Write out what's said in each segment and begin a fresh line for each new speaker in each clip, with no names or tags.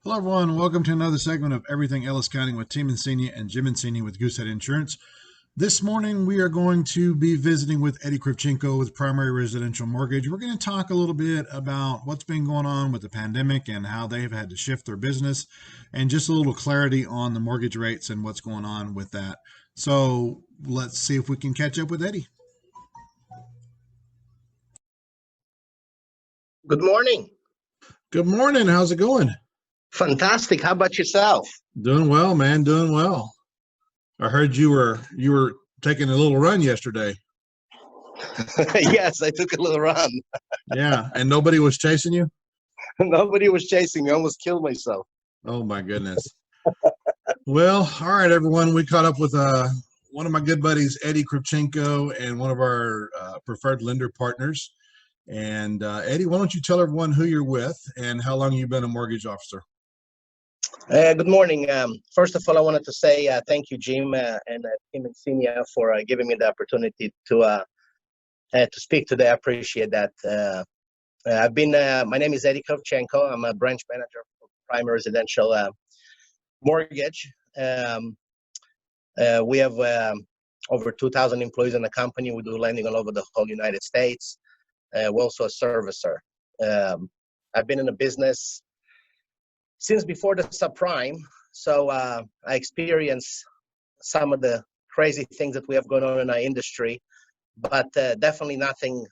Hello, everyone. Welcome to another segment of Everything Ellis County with Team Ensinia and Jim Ensinia with Goosehead Insurance. This morning, we are going to be visiting with Eddie Kravchenko with Primary Residential Mortgage. We're going to talk a little bit about what's been going on with the pandemic and how they have had to shift their business, and just a little clarity on the mortgage rates and what's going on with that. So let's see if we can catch up with Eddie.
Good morning.
Good morning. How's it going?
Fantastic. How about yourself?
Doing well, man. Doing well. I heard you were taking a little run yesterday.
Yes, I took a little run.
Yeah, and nobody was chasing you?
Nobody was chasing me. I almost killed myself.
Oh my goodness. Well, all right, everyone. We caught up with one of my good buddies, Eddie Kravchenko, and one of our preferred lender partners. And Eddie, why don't you tell everyone who you're with and how long you've been a mortgage officer?
Good morning. First of all, I wanted to say thank you, Jim and Team Ensinia, for giving me the opportunity to speak today. I appreciate that. My name is Eddie Kravchenko. I'm a branch manager for Primary Residential Mortgage. We have over 2,000 employees in the company. We do lending all over the whole United States. We're also a servicer. I've been in the business since before the subprime, so I experienced some of the crazy things that we have going on in our industry, but definitely nothing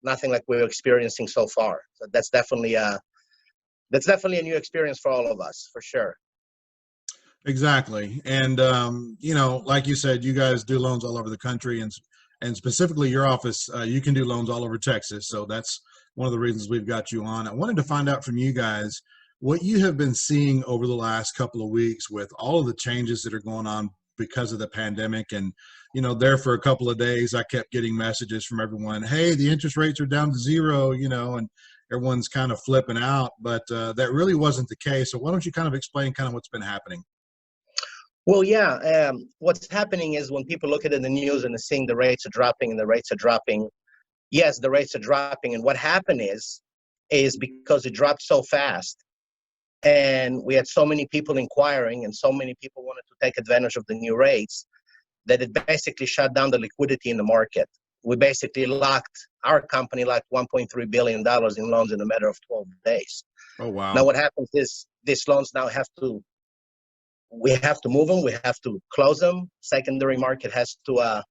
like we're experiencing so far. So that's definitely a new experience for all of us, for sure.
Exactly. And like you said, you guys do loans all over the country, and specifically your office, you can do loans all over Texas. So that's one of the reasons we've got you on. I wanted to find out from you guys what you have been seeing over the last couple of weeks with all of the changes that are going on because of the pandemic. And, there for a couple of days, I kept getting messages from everyone, hey, the interest rates are down to zero, and everyone's kind of flipping out, but that really wasn't the case. So why don't you kind of explain kind of what's been happening?
Well, yeah, what's happening is when people look at it in the news and they're seeing the rates are dropping and the rates are dropping, yes, the rates are dropping. And what happened is because it dropped so fast, and we had so many people inquiring and so many people wanted to take advantage of the new rates that it basically shut down the liquidity in the market. We basically our company locked $1.3 billion in loans in a matter of 12 days.
Oh, wow.
Now what happens is these loans now we have to move them, we have to close them. Secondary market has to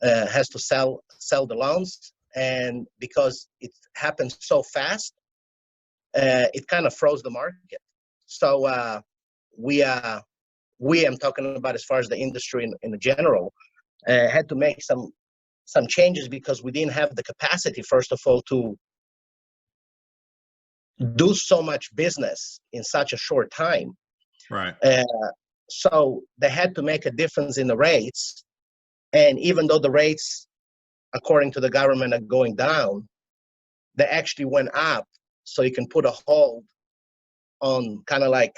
sell the loans. And because it happened so fast, it kind of froze the market. So I'm talking about as far as the industry in the general, had to make some changes because we didn't have the capacity, first of all, to do so much business in such a short time.
Right.
So they had to make a difference in the rates. And even though the rates, according to the government, are going down, they actually went up. So you can put a hold on kind of like,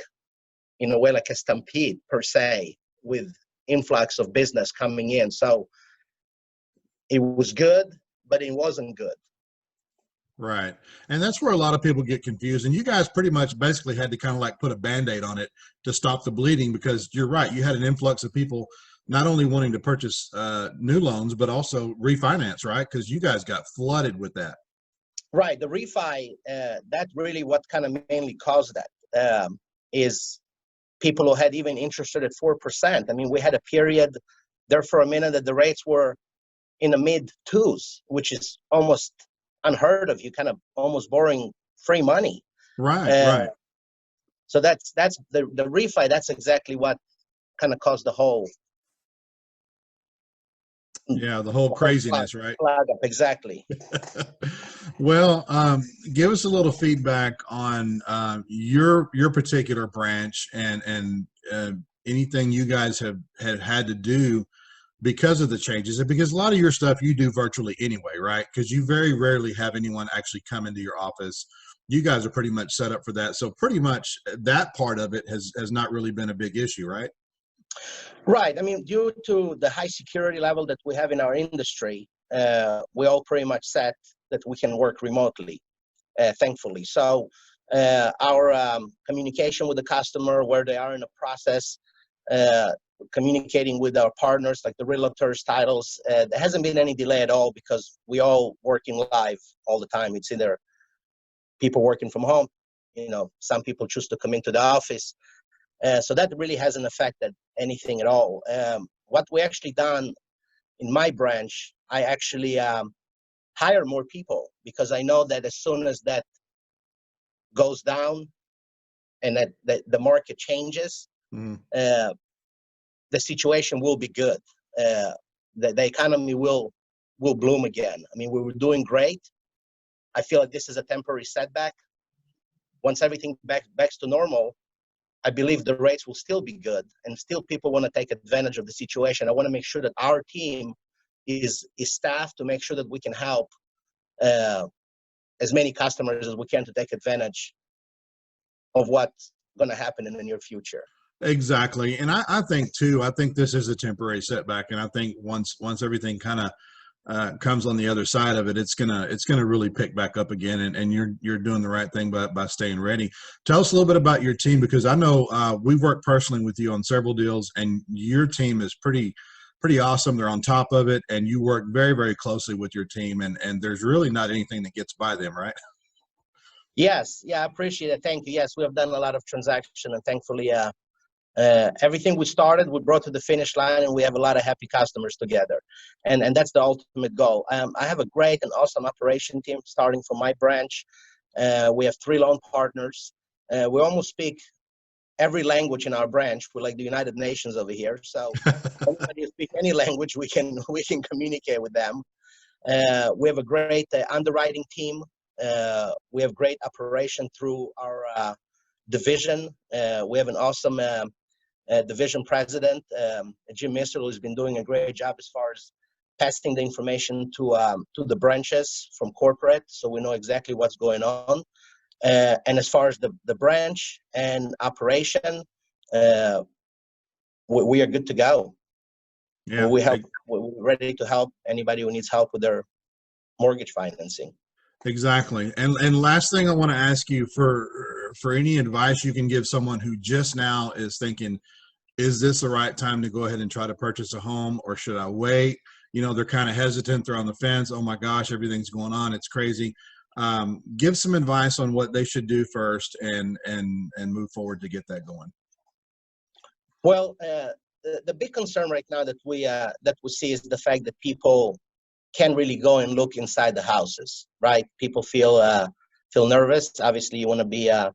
in a way, like a stampede per se, with influx of business coming in. So it was good, but it wasn't good.
Right. And that's where a lot of people get confused. And you guys pretty much basically had to kind of like put a Band-Aid on it to stop the bleeding, because you're right. You had an influx of people not only wanting to purchase new loans, but also refinance, right? Because you guys got flooded with that.
Right. The refi, that's really what kind of mainly caused that, is people who had even interest rate at 4%. I mean, we had a period there for a minute that the rates were in the mid twos, which is almost unheard of. You kind of almost borrowing free money.
Right, right.
So that's the refi. That's exactly what kind of caused the whole.
Yeah, the whole craziness, right?
Exactly.
Well, give us a little feedback on your particular branch and anything you guys have had to do because of the changes, and because a lot of your stuff you do virtually anyway, right? Because you very rarely have anyone actually come into your office. You guys are pretty much set up for that. So pretty much that part of it has not really been a big issue, right?
Right. I mean, due to the high security level that we have in our industry, we all pretty much set that we can work remotely, thankfully. So our communication with the customer, where they are in the process, communicating with our partners like the realtors, titles. There hasn't been any delay at all because we all working live all the time. It's either people working from home, some people choose to come into the office. So that really hasn't affected anything at all. What we actually done in my branch, I actually hire more people because I know that as soon as that goes down and that the market changes, the situation will be good. The economy will bloom again. I mean, we were doing great. I feel like this is a temporary setback. Once everything back to normal, I believe the rates will still be good, and still people want to take advantage of the situation. I want to make sure that our team is staffed to make sure that we can help as many customers as we can to take advantage of what's going to happen in the near future.
Exactly. And I think too, I think this is a temporary setback. And I think once everything kind of comes on the other side of it, it's gonna really pick back up again. And you're doing the right thing by staying ready. Tell us a little bit about your team, because I know we've worked personally with you on several deals, and your team is pretty awesome. They're on top of it, and you work very, very closely with your team, and there's really not anything that gets by them, right?
Yes. Yeah, I appreciate it. Thank you. Yes, we have done a lot of transaction, and thankfully, everything we started, we brought to the finish line, and we have a lot of happy customers together. And that's the ultimate goal. I have a great and awesome operation team starting from my branch. We have 3 loan partners. We almost speak every language in our branch. We're like the United Nations over here. So anybody who speaks any language, we can communicate with them. We have a great underwriting team. We have great operation through our division. We have an awesome division president, Jim Mister, who's been doing a great job as far as passing the information to the branches from corporate, so we know exactly what's going on. And as far as the branch and operation, we are good to go.
Yeah,
we're ready to help anybody who needs help with their mortgage financing.
exactly. And last thing I want to ask you for any advice you can give someone who just now is thinking, is this the right time to go ahead and try to purchase a home, or should I wait? They're kind of hesitant. They're on the fence. Oh my gosh, everything's going on. It's crazy. Give some advice on what they should do first and move forward to get that going.
Well, the big concern right now that we see is the fact that people can't really go and look inside the houses, right? People feel nervous. Obviously, you want to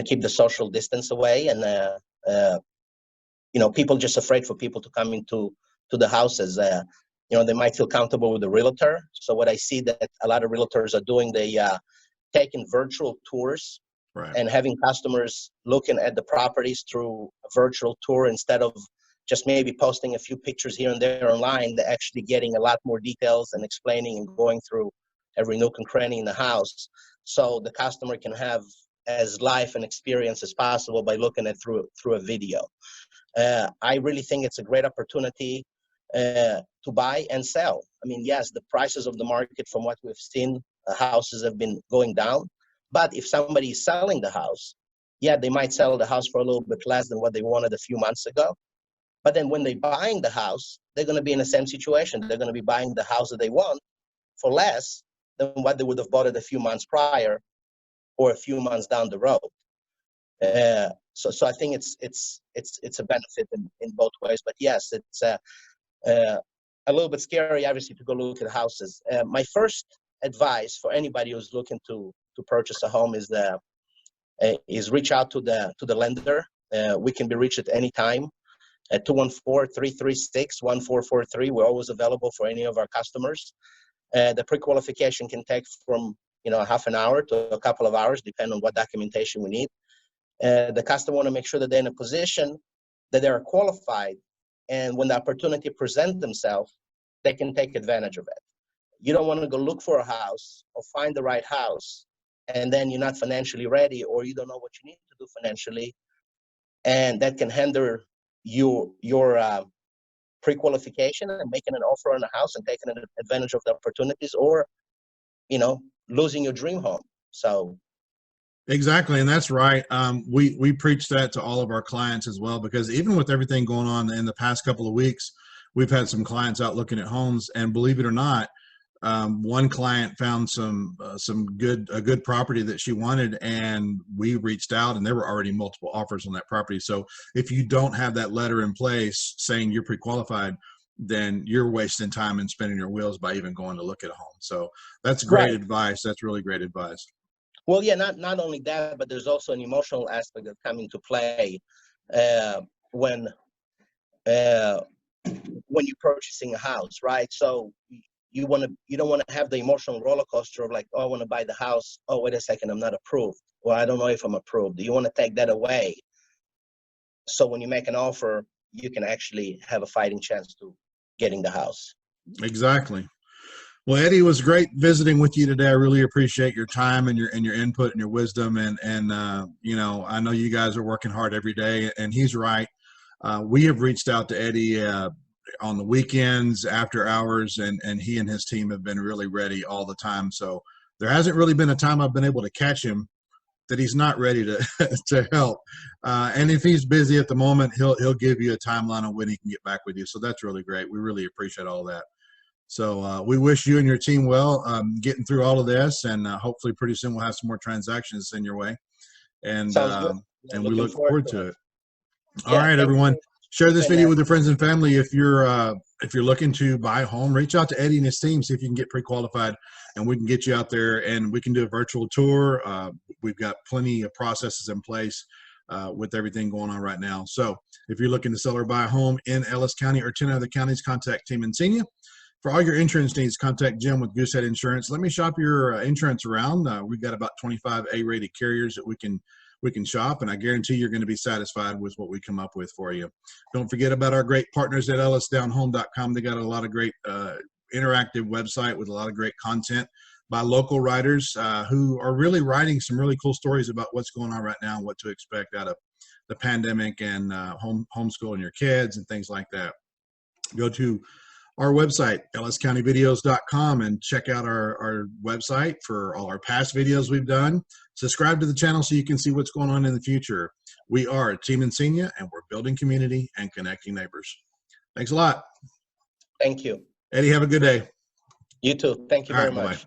keep the social distance away, and people just afraid for people to come into the houses. They might feel comfortable with the realtor. So what I see that a lot of realtors are doing, they taking virtual tours,
right,
and having customers looking at the properties through a virtual tour instead of just maybe posting a few pictures here and there online. They're actually getting a lot more details and explaining and going through every nook and cranny in the house, so the customer can have as live an experience as possible by looking at through a video. I really think it's a great opportunity to buy and sell. I mean, yes, the prices of the market, from what we've seen, houses have been going down. But if somebody is selling the house, yeah, they might sell the house for a little bit less than what they wanted a few months ago. But then when they're buying the house, they're going to be in the same situation. They're going to be buying the house that they want for less than what they would have bought it a few months prior or a few months down the road. So I think it's a benefit in both ways. But yes, it's a little bit scary, obviously, to go look at houses. My first advice for anybody who's looking to purchase a home is reach out to the lender. We can be reached at any time at 214-336-1443. We're always available for any of our customers. The pre-qualification can take from half an hour to a couple of hours, depending on what documentation we need. The customer want to make sure that they're in a position that they're qualified, and when the opportunity presents themselves, they can take advantage of it. You don't want to go look for a house or find the right house, and then you're not financially ready, or you don't know what you need to do financially, and that can hinder your pre-qualification and making an offer on a house and taking advantage of the opportunities, or losing your dream home. So
Exactly, and that's right. We preach that to all of our clients as well, because even with everything going on in the past couple of weeks, we've had some clients out looking at homes, and believe it or not, one client found some good property that she wanted, and we reached out, and there were already multiple offers on that property. So if you don't have that letter in place saying you're pre-qualified, then you're wasting time and spinning your wheels by even going to look at a home. So that's great
Right.
advice. That's really great advice.
Well, yeah, not only that, but there's also an emotional aspect that come into play uh, when uh, when you're purchasing a house, right? So you don't want to have the emotional roller coaster of like, oh, I want to buy the house. Oh, wait a second, I'm not approved. Well, I don't know if I'm approved. You want to take that away, so when you make an offer, you can actually have a fighting chance to getting the house.
Exactly. Well, Eddie, it was great visiting with you today. I really appreciate your time and your input and your wisdom. And you know, I know you guys are working hard every day, and he's right. We have reached out to Eddie on the weekends, after hours, and he and his team have been really ready all the time. So there hasn't really been a time I've been able to catch him that he's not ready to to help. And if he's busy at the moment, he'll give you a timeline on when he can get back with you. So that's really great. We really appreciate all that. So we wish you and your team well, getting through all of this, and hopefully pretty soon we'll have some more transactions in your way. And
Sounds good.
and we
Looking
look
forward
forward
to
to
it.
it. All
Yeah,
right,
thank
everyone,
you.
share this
And
video with your friends and family. If you're looking to buy a home, reach out to Eddie and his team, see if you can get pre-qualified, and we can get you out there and we can do a virtual tour. We've got plenty of processes in place with everything going on right now. So if you're looking to sell or buy a home in Ellis County or 10 other counties, contact Team Ensinia. For all your insurance needs, contact Jim with Goosehead Insurance. Let me shop your insurance around. We've got about 25 A-rated carriers that we can shop, and I guarantee you're going to be satisfied with what we come up with for you. Don't forget about our great partners at ellisdownhome.com. They got a lot of great interactive website with a lot of great content by local writers who are really writing some really cool stories about what's going on right now and what to expect out of the pandemic and homeschooling your kids and things like that. Go to our website, elliscountyvideos.com, and check out our website for all our past videos we've done. Subscribe to the channel so you can see what's going on in the future. We are Team Ensinia, and we're building community and connecting neighbors. Thanks a lot.
thank you.
Eddie, have a good day.
You too. Thank you
All
very
right, bye-bye.
much.